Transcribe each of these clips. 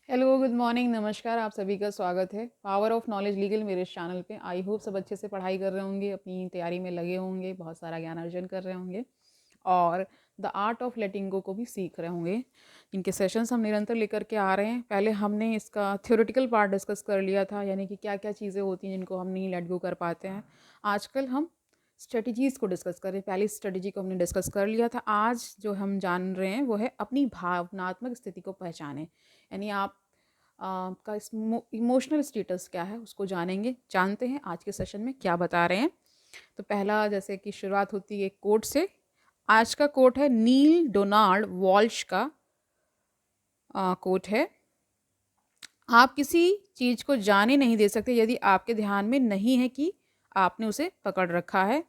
Hello, good morning, नमस्कार। आप सभी का स्वागत है पावर ऑफ नॉलेज लीगल मेरे इस चैनल पे। आई होप सब अच्छे से पढ़ाई कर रहे होंगे, अपनी तैयारी में लगे होंगे, बहुत सारा ज्ञान अर्जन कर रहे होंगे और द आर्ट ऑफ लेटिंग गो को भी सीख रहे होंगे। इनके सेशंस हम निरंतर लेकर के आ रहे हैं। पहले हमने इसका थ्योरेटिकल पार्ट डिस्कस कर लिया था, यानी कि क्या क्या चीज़ें होती हैं जिनको हम नहीं लेट गो कर पाते हैं। आजकल हम स्ट्रेटजीज़ को डिस्कस कर रहे हैं। पहली स्ट्रेटजी को हमने डिस्कस कर लिया था। आज जो हम जान रहे हैं वो है अपनी भावनात्मक स्थिति को पहचानें, यानी आप का इमोशनल स्टेटस क्या है उसको जानेंगे। जानते हैं आज के सेशन में क्या बता रहे हैं। तो पहला, जैसे कि शुरुआत होती है एक कोट से। आज का कोट है नील डोनाल्ड वॉल्श का कोट है। आप किसी चीज़ को जाने नहीं दे सकते यदि आपके ध्यान में नहीं है कि आपने उसे पकड़ रखा है।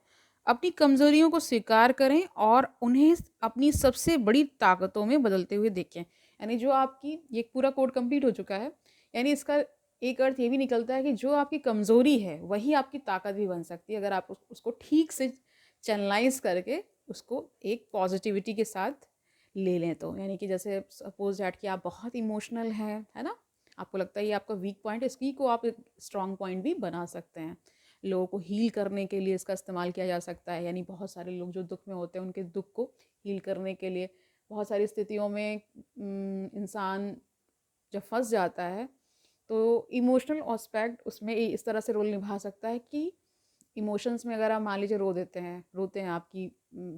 अपनी कमज़ोरियों को स्वीकार करें और उन्हें अपनी सबसे बड़ी ताकतों में बदलते हुए देखें। यानी जो आपकी, ये पूरा कोड कंप्लीट हो चुका है। यानी इसका एक अर्थ ये भी निकलता है कि जो आपकी कमज़ोरी है वही आपकी ताकत भी बन सकती है, अगर आप उसको ठीक से चैनलाइज करके उसको एक पॉजिटिविटी के साथ ले लें तो। यानी कि जैसे सपोज डैट कि आप बहुत इमोशनल हैं, है ना, आपको लगता है ये आपका वीक पॉइंट है, इसकी को आप एक स्ट्रॉन्ग पॉइंट भी बना सकते हैं। लोगों को हील करने के लिए इसका इस्तेमाल किया जा सकता है। यानी बहुत सारे लोग जो दुख में होते हैं उनके दुख को हील करने के लिए बहुत सारी स्थितियों में इंसान जब फंस जाता है तो इमोशनल एस्पेक्ट उसमें इस तरह से रोल निभा सकता है कि इमोशंस में अगर आप मान लीजिए रोते हैं, आपकी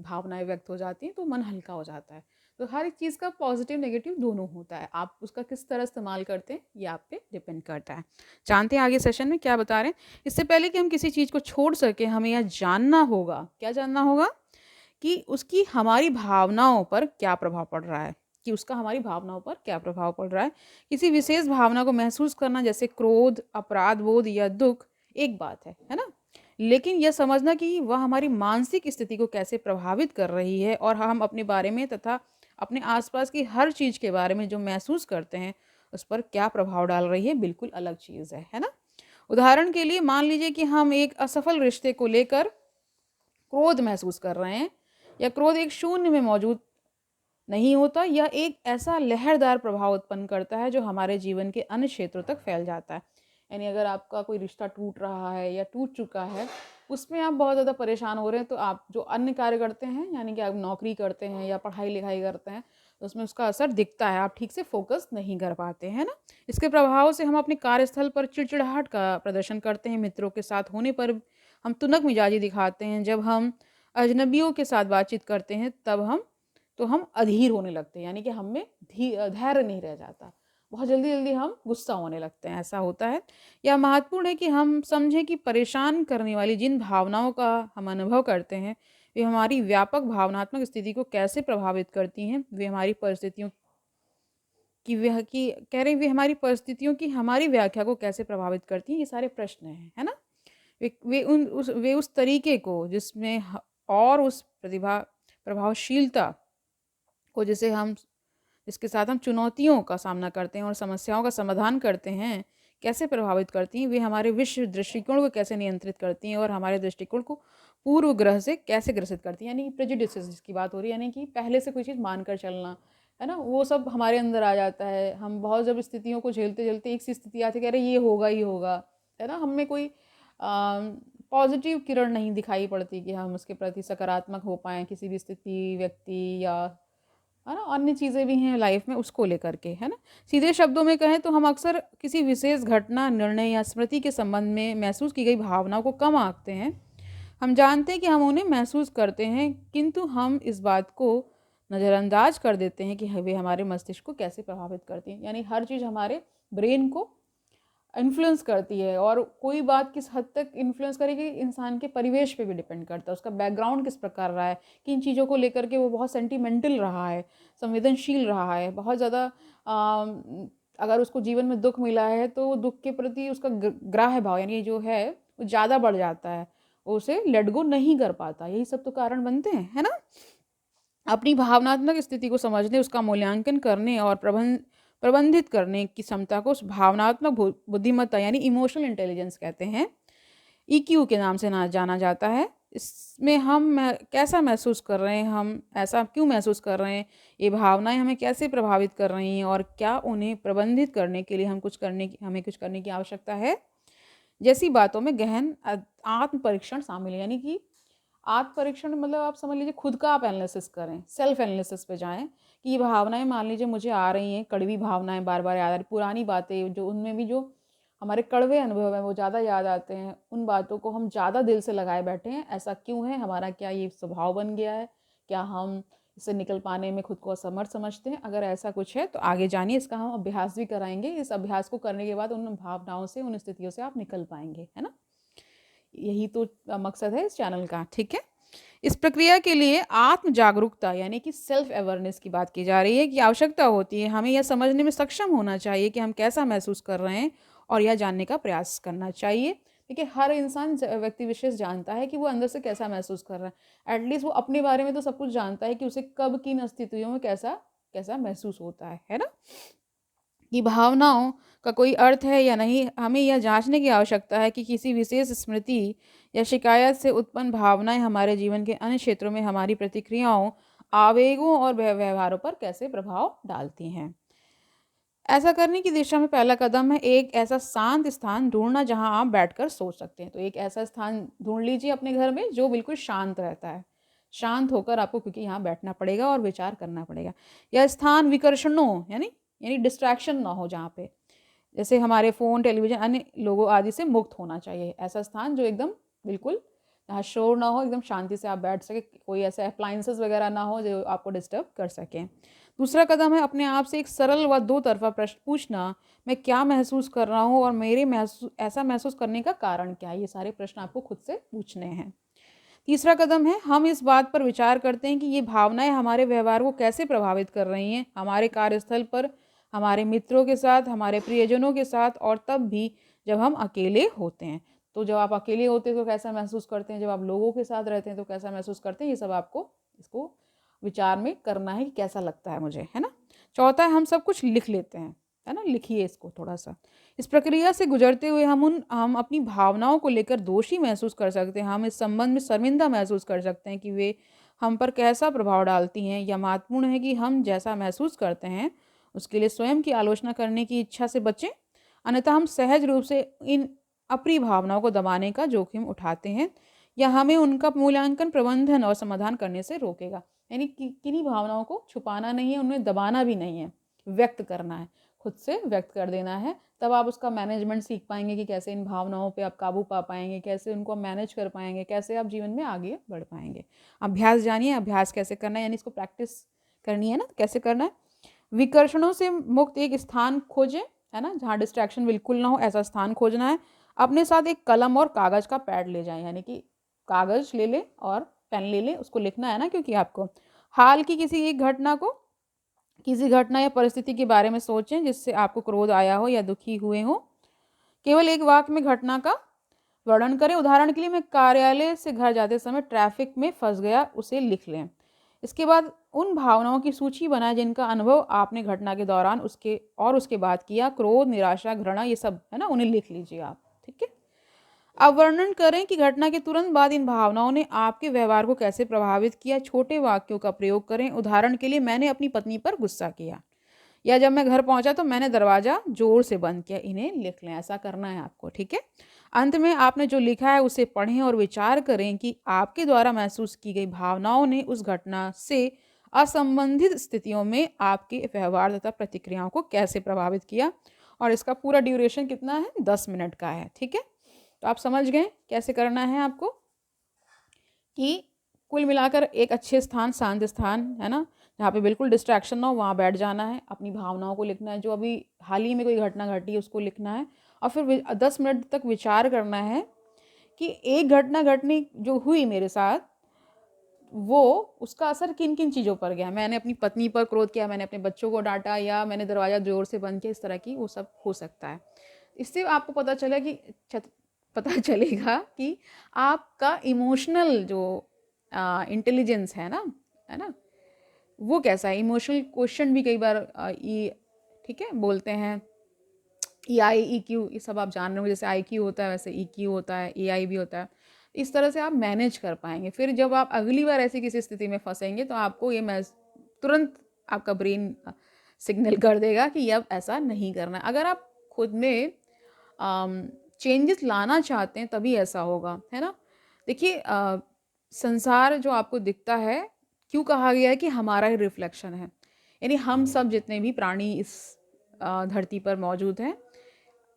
भावनाएं व्यक्त हो जाती हैं तो मन हल्का हो जाता है। तो हर एक चीज़ का पॉजिटिव नेगेटिव दोनों होता है, आप उसका किस तरह इस्तेमाल करते हैं ये आप पे डिपेंड करता है। जानते हैं आगे सेशन में क्या बता रहे हैं। इससे पहले कि हम किसी चीज़ को छोड़ सके हमें यह जानना होगा, क्या जानना होगा कि उसकी हमारी भावनाओं पर क्या प्रभाव पड़ रहा है, कि उसका हमारी भावनाओं पर क्या प्रभाव पड़ रहा है। किसी विशेष भावना को महसूस करना जैसे क्रोध, अपराध बोध या दुख एक बात है ना, लेकिन यह समझना कि वह हमारी मानसिक स्थिति को कैसे प्रभावित कर रही है और हम अपने बारे में तथा अपने आसपास की हर चीज़ के बारे में जो महसूस करते हैं उस पर क्या प्रभाव डाल रही है, बिल्कुल अलग चीज़ है ना। उदाहरण के लिए मान लीजिए कि हम एक असफल रिश्ते को लेकर क्रोध महसूस कर रहे हैं, या क्रोध एक शून्य में मौजूद नहीं होता, यह एक ऐसा लहरदार प्रभाव उत्पन्न करता है जो हमारे जीवन के अन्य क्षेत्रों तक फैल जाता है। यानी अगर आपका कोई रिश्ता टूट रहा है या टूट चुका है, उसमें आप बहुत ज़्यादा परेशान हो रहे हैं, तो आप जो अन्य कार्य करते हैं, यानी कि आप नौकरी करते हैं या पढ़ाई लिखाई करते हैं, तो उसमें उसका असर दिखता है, आप ठीक से फोकस नहीं कर पाते हैं ना। इसके प्रभाव से हम अपने कार्यस्थल पर चिड़चिड़ाहट का प्रदर्शन करते हैं, मित्रों के साथ होने पर हम तुनक मिजाजी दिखाते हैं, जब हम अजनबियों के साथ बातचीत करते हैं तब हम अधीर होने लगते हैं, यानी कि हम में धैर्य नहीं रह जाता, बहुत जल्दी जल्दी हम गुस्सा होने लगते हैं, ऐसा होता है। यह महत्वपूर्ण है कि हम समझें कि परेशान करने वाली जिन भावनाओं का हम अनुभव करते हैं वे हमारी व्यापक भावनात्मक स्थिति को कैसे प्रभावित करती हैं। वे हमारी परिस्थितियों की वह की कह रहे हैं वे हमारी परिस्थितियों की हमारी व्याख्या को कैसे प्रभावित करती हैं, ये सारे प्रश्न हैं, है ना। वे उस तरीके को जिसमें और उस प्रभावशीलता को जिसके साथ हम चुनौतियों का सामना करते हैं और समस्याओं का समाधान करते हैं, कैसे प्रभावित करती हैं। वे हमारे विश्व दृष्टिकोण को कैसे नियंत्रित करती हैं और हमारे दृष्टिकोण को पूर्व ग्रह से कैसे ग्रसित करती हैं, यानी कि प्रेजुडिसेस जिसकी बात हो रही है, यानी कि पहले से कोई चीज़ मानकर चलना, है ना, वो सब हमारे अंदर आ जाता है। हम बहुत जब स्थितियों को झेलते झेलते एक सी स्थिति आती है, कह रहे ये होगा ही होगा, है ना, हमें कोई पॉजिटिव किरण नहीं दिखाई पड़ती कि हम उसके प्रति सकारात्मक हो पाएँ, किसी भी स्थिति, व्यक्ति या है ना अन्य चीज़ें भी हैं लाइफ में उसको लेकर के, है ना। सीधे शब्दों में कहें तो हम अक्सर किसी विशेष घटना, निर्णय या स्मृति के संबंध में महसूस की गई भावनाओं को कम आंकते हैं। हम जानते हैं कि हम उन्हें महसूस करते हैं, किंतु हम इस बात को नज़रअंदाज कर देते हैं कि वे हमारे मस्तिष्क को कैसे प्रभावित करती हैं। यानी हर चीज़ हमारे ब्रेन को इन्फ्लुएंस करती है, और कोई बात किस हद तक इन्फ्लुएंस करेगी इंसान के परिवेश पे भी डिपेंड करता है, उसका बैकग्राउंड किस प्रकार रहा है, किन चीज़ों को लेकर के वो बहुत सेंटिमेंटल रहा है, संवेदनशील रहा है, बहुत ज़्यादा अगर उसको जीवन में दुख मिला है तो दुख के प्रति उसका ग्राह्य भाव यानी जो है वो ज़्यादा बढ़ जाता है, वो उसे लेट गो नहीं कर पाता। यही सब तो कारण बनते हैं, है ना। अपनी भावनात्मक स्थिति को समझने, उसका मूल्यांकन करने और प्रबंधित करने की क्षमता को उस भावनात्मक बुद्धिमत्ता यानी इमोशनल इंटेलिजेंस कहते हैं, ईक्यू के नाम से जाना जाता है। इसमें हम कैसा महसूस कर रहे हैं, हम ऐसा क्यों महसूस कर रहे हैं, ये भावनाएँ हमें कैसे प्रभावित कर रही हैं और क्या उन्हें प्रबंधित करने के लिए हमें कुछ करने की आवश्यकता है? जैसी बातों में गहन आत्म परीक्षण शामिल है। यानी कि आत्म परीक्षण मतलब आप समझ लीजिए खुद का आप एनालिसिस करें, सेल्फ एनालिसिस पे जाएँ कि ये भावनाएँ मान लीजिए मुझे आ रही हैं, कड़वी भावनाएँ बार-बार याद आ रही, पुरानी बातें जो उनमें भी जो हमारे कड़वे अनुभव हैं वो ज़्यादा याद आते हैं, उन बातों को हम ज़्यादा दिल से लगाए बैठे हैं, ऐसा क्यों है? हमारा क्या ये स्वभाव बन गया है? क्या हम इससे निकल पाने में खुद को असमर्थ समझते हैं? अगर ऐसा कुछ है तो आगे जानिए, इसका हम अभ्यास भी कराएँगे। इस अभ्यास को करने के बाद उन भावनाओं से, उन स्थितियों से आप निकल पाएँगे, है ना? यही तो मकसद है इस चैनल का, ठीक है? इस प्रक्रिया के लिए आत्म जागरूकता यानी कि सेल्फ अवेयरनेस की बात की जा रही है कि आवश्यकता होती है। हमें यह समझने में सक्षम होना चाहिए कि हम कैसा महसूस कर रहे हैं और यह जानने का प्रयास करना चाहिए। देखिए, हर इंसान व्यक्ति विशेष जानता है कि वो अंदर से कैसा महसूस कर रहा है। एटलीस्ट वो अपने बारे में तो सब कुछ जानता है कि उसे कब किन स्थितियों में कैसा कैसा महसूस होता है ना? कि भावनाओं का कोई अर्थ है या नहीं, हमें यह जांचने की आवश्यकता है कि किसी विशेष स्मृति या शिकायत से उत्पन्न भावनाएं हमारे जीवन के अन्य क्षेत्रों में हमारी प्रतिक्रियाओं, आवेगों और व्यवहारों पर कैसे प्रभाव डालती हैं। ऐसा करने की दिशा में पहला कदम है एक ऐसा शांत स्थान ढूंढना जहां आप बैठकर सोच सकते हैं। तो एक ऐसा स्थान ढूंढ लीजिए अपने घर में जो बिल्कुल शांत रहता है। शांत होकर आपको क्योंकि यहाँ बैठना पड़ेगा और विचार करना पड़ेगा। यह स्थान विकर्षणों यानी यानी डिस्ट्रैक्शन ना हो, जहाँ पे जैसे हमारे फ़ोन, टेलीविज़न, अन्य लोगों आदि से मुक्त होना चाहिए। ऐसा स्थान जो एकदम बिल्कुल जहाँ शोर ना हो, एकदम शांति से आप बैठ सकें, कोई ऐसे अप्लायंसेस वगैरह ना हो जो आपको डिस्टर्ब कर सकें। दूसरा कदम है अपने आप से एक सरल व दो तरफ़ा प्रश्न पूछना, मैं क्या महसूस कर रहा हूँ और मेरे ऐसा महसूस करने का कारण क्या है? ये सारे प्रश्न आपको खुद से पूछने हैं। तीसरा कदम है हम इस बात पर विचार करते हैं कि ये भावनाएं हमारे व्यवहार को कैसे प्रभावित कर रही हैं, हमारे कार्यस्थल पर, हमारे मित्रों के साथ, हमारे प्रियजनों के साथ और तब भी जब हम अकेले होते हैं। तो जब आप अकेले होते हैं तो कैसा महसूस करते हैं, जब आप लोगों के साथ रहते हैं तो कैसा महसूस करते हैं, ये सब आपको इसको विचार में करना है कि कैसा लगता है मुझे, है ना? चौथा है हम सब कुछ लिख लेते हैं, है ना? लिखिए इसको थोड़ा-सा। इस प्रक्रिया से गुजरते हुए हम अपनी भावनाओं को लेकर दोषी महसूस कर सकते हैं। हम इस संबंध में शर्मिंदा महसूस कर सकते हैं कि वे हम पर कैसा प्रभाव डालती हैं। यह महत्वपूर्ण है कि हम जैसा महसूस करते हैं, उसके लिए स्वयं की आलोचना करने की इच्छा से बचें। अन्यथा हम सहज रूप से इन अप्रिय भावनाओं को दबाने का जोखिम उठाते हैं या हमें उनका मूल्यांकन, प्रबंधन और समाधान करने से रोकेगा। यानी कि किन्हीं भावनाओं को छुपाना नहीं है, उन्हें दबाना भी नहीं है, व्यक्त करना है, खुद से व्यक्त कर देना है। तब आप उसका मैनेजमेंट सीख पाएँगे कि कैसे इन भावनाओं पे आप काबू पा पाएँगे, कैसे उनको मैनेज कर पाएँगे, कैसे आप जीवन में आगे बढ़ पाएँगे। अभ्यास जानिए, अभ्यास कैसे करना है, यानी इसको प्रैक्टिस करनी है ना, कैसे करना है? विकर्षणों से मुक्त एक स्थान खोजें, है ना? जहाँ डिस्ट्रैक्शन बिल्कुल ना हो, ऐसा स्थान खोजना है। अपने साथ एक कलम और कागज़ का पैड ले जाएँ, यानी कि कागज़ ले लें और पेन ले लें, उसको लिखना है ना, क्योंकि आपको हाल की किसी घटना या परिस्थिति के बारे में सोचें जिससे आपको क्रोध आया हो या दुखी हुए हो। केवल एक वाक्य में घटना का वर्णन करें। उदाहरण के लिए मैं कार्यालय से घर जाते समय ट्रैफिक में फंस गया, उसे लिख लें। इसके बाद उन भावनाओं की सूची बनाएं जिनका अनुभव आपने घटना के दौरान उसके बाद किया। क्रोध, निराशा, घृणा, ये सब है ना, उन्हें लिख लीजिए आप। ठीक है। अब वर्णन करें कि घटना के तुरंत बाद इन भावनाओं ने आपके व्यवहार को कैसे प्रभावित किया। छोटे वाक्यों का प्रयोग करें। उदाहरण के लिए मैंने अपनी पत्नी पर गुस्सा किया, या जब मैं घर पहुंचा तो मैंने दरवाजा जोर से बंद किया। इन्हें लिख लें, ऐसा करना है आपको। ठीक है। अंत में आपने जो लिखा है उसे पढ़ें और विचार करें कि आपके द्वारा महसूस की गई भावनाओं ने उस घटना से असंबंधित स्थितियों में आपके व्यवहार तथा प्रतिक्रियाओं को कैसे प्रभावित किया। और इसका पूरा ड्यूरेशन कितना है? 10 मिनट का है। ठीक है। तो आप समझ गए कैसे करना है आपको, कि कुल मिलाकर एक अच्छे स्थान, शांत स्थान, है ना, जहाँ पे बिल्कुल डिस्ट्रैक्शन ना हो, वहाँ बैठ जाना है। अपनी भावनाओं को लिखना है, जो अभी हाल ही में कोई घटना घटी है उसको लिखना है। और फिर 10 मिनट तक विचार करना है कि एक घटना घटनी जो हुई मेरे साथ, वो उसका असर किन किन चीज़ों पर गया। मैंने अपनी पत्नी पर क्रोध किया, मैंने अपने बच्चों को डांटा, या मैंने दरवाज़ा ज़ोर से बंद किया, इस तरह की वो सब हो सकता है। इससे आपको पता चला कि पता चलेगा कि आपका इमोशनल जो इंटेलिजेंस है ना, वो कैसा है। इमोशनल क्वेश्चन भी कई बार ठीक है, बोलते हैं EI EQ, ये सब आप जान रहे हो। जैसे IQ होता है वैसे EQ होता है, AI भी होता है। इस तरह से आप मैनेज कर पाएंगे। फिर जब आप अगली बार ऐसी किसी स्थिति में फंसेंगे तो आपको ये तुरंत आपका ब्रेन सिग्नल कर देगा कि अब ऐसा नहीं करना है। अगर आप खुद में चेंजेस लाना चाहते हैं तभी ऐसा होगा, है ना। देखिए संसार जो आपको दिखता है, क्यों कहा गया है कि हमारा ही रिफ्लेक्शन है, यानी हम सब जितने भी प्राणी इस धरती पर मौजूद हैं,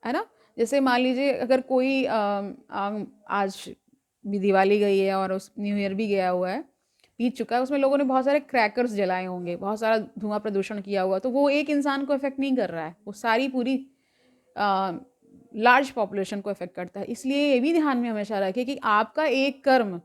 है ना। जैसे मान लीजिए अगर कोई आज भी दिवाली गई है और उस न्यू ईयर भी गया हुआ है, बीत चुका है, उसमें लोगों ने बहुत सारे क्रैकर्स जलाए होंगे, बहुत सारा धुआं प्रदूषण किया हुआ, तो वो एक इंसान को इफेक्ट नहीं कर रहा है, वो सारी पूरी लार्ज पॉपुलेशन को इफेक्ट करता है। इसलिए ये भी ध्यान में हमेशा रखें कि आपका एक कर्म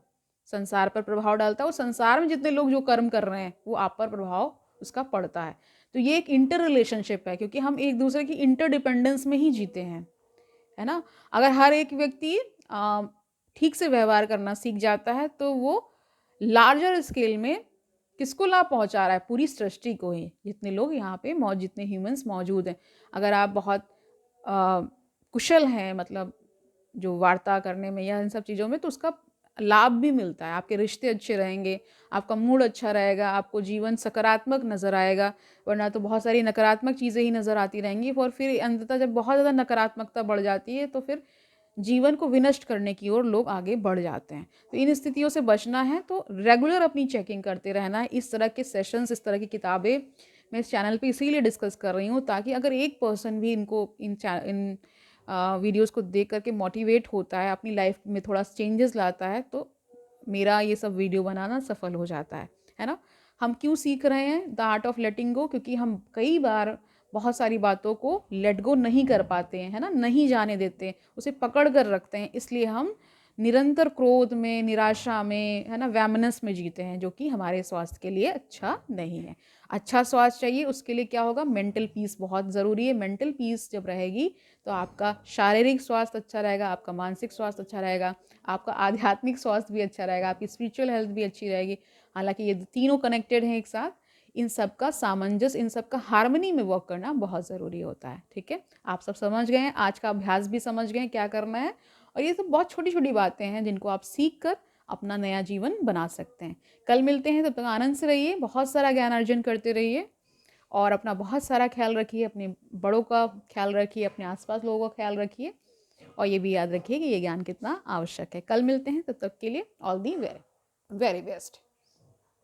संसार पर प्रभाव डालता है, और संसार में जितने लोग जो कर्म कर रहे हैं वो आप पर प्रभाव उसका पड़ता है। तो ये एक इंटर रिलेशनशिप है, क्योंकि हम एक दूसरे की इंटरडिपेंडेंस में ही जीते हैं, है ना। अगर हर एक व्यक्ति ठीक से व्यवहार करना सीख जाता है तो वो लार्जर स्केल में किसको लाभ पहुंचा रहा है, पूरी सृष्टि को ही, जितने लोग यहाँ पे जितने ह्यूमंस मौजूद हैं। अगर आप बहुत कुशल हैं, मतलब जो वार्ता करने में या इन सब चीज़ों में, तो उसका लाभ भी मिलता है। आपके रिश्ते अच्छे रहेंगे, आपका मूड अच्छा रहेगा, आपको जीवन सकारात्मक नज़र आएगा, वरना तो बहुत सारी नकारात्मक चीज़ें ही नज़र आती रहेंगी। और फिर अंततः जब बहुत ज़्यादा नकारात्मकता बढ़ जाती है तो फिर जीवन को विनष्ट करने की ओर लोग आगे बढ़ जाते हैं। तो इन स्थितियों से बचना है तो रेगुलर अपनी चेकिंग करते रहना है। इस तरह के सेशंस, इस तरह की किताबें मैं इस चैनल पे इसीलिए डिस्कस कर रही हूँ, ताकि अगर एक पर्सन भी इन वीडियोस को देख करके मोटिवेट होता है, अपनी लाइफ में थोड़ा चेंजेस लाता है, तो मेरा ये सब वीडियो बनाना सफल हो जाता है ना। हम क्यों सीख रहे हैं द आर्ट ऑफ लेटिंग गो? क्योंकि हम कई बार बहुत सारी बातों को लेट गो नहीं कर पाते हैं, है ना, नहीं जाने देते हैं, उसे पकड़ कर रखते हैं। इसलिए हम निरंतर क्रोध में, निराशा में, है ना, वैमनस में जीते हैं, जो कि हमारे स्वास्थ्य के लिए अच्छा नहीं है। अच्छा स्वास्थ्य चाहिए, उसके लिए क्या होगा, मेंटल पीस बहुत ज़रूरी है। मेंटल पीस जब रहेगी तो आपका शारीरिक स्वास्थ्य अच्छा रहेगा, आपका मानसिक स्वास्थ्य अच्छा रहेगा, आपका आध्यात्मिक स्वास्थ्य भी अच्छा रहेगा, आपकी स्पिरिचुअल हेल्थ भी अच्छी रहेगी। हालांकि ये तीनों कनेक्टेड हैं एक साथ, इन सब का सामंजस्य, इन सब का हार्मनी में वर्क करना बहुत ज़रूरी होता है। ठीक है, आप सब समझ गए हैं, आज का अभ्यास भी समझ गए हैं क्या करना है। और ये सब बहुत छोटी छोटी बातें हैं जिनको आप सीख कर अपना नया जीवन बना सकते हैं। कल मिलते हैं, तब तक आनंद से रहिए, बहुत सारा ज्ञान अर्जन करते रहिए, और अपना बहुत सारा ख्याल रखिए, अपने बड़ों का ख्याल रखिए, अपने आसपास लोगों का ख्याल रखिए, और ये भी याद रखिए कि ये ज्ञान कितना आवश्यक है। कल मिलते हैं, तब तक के लिए all the very very best.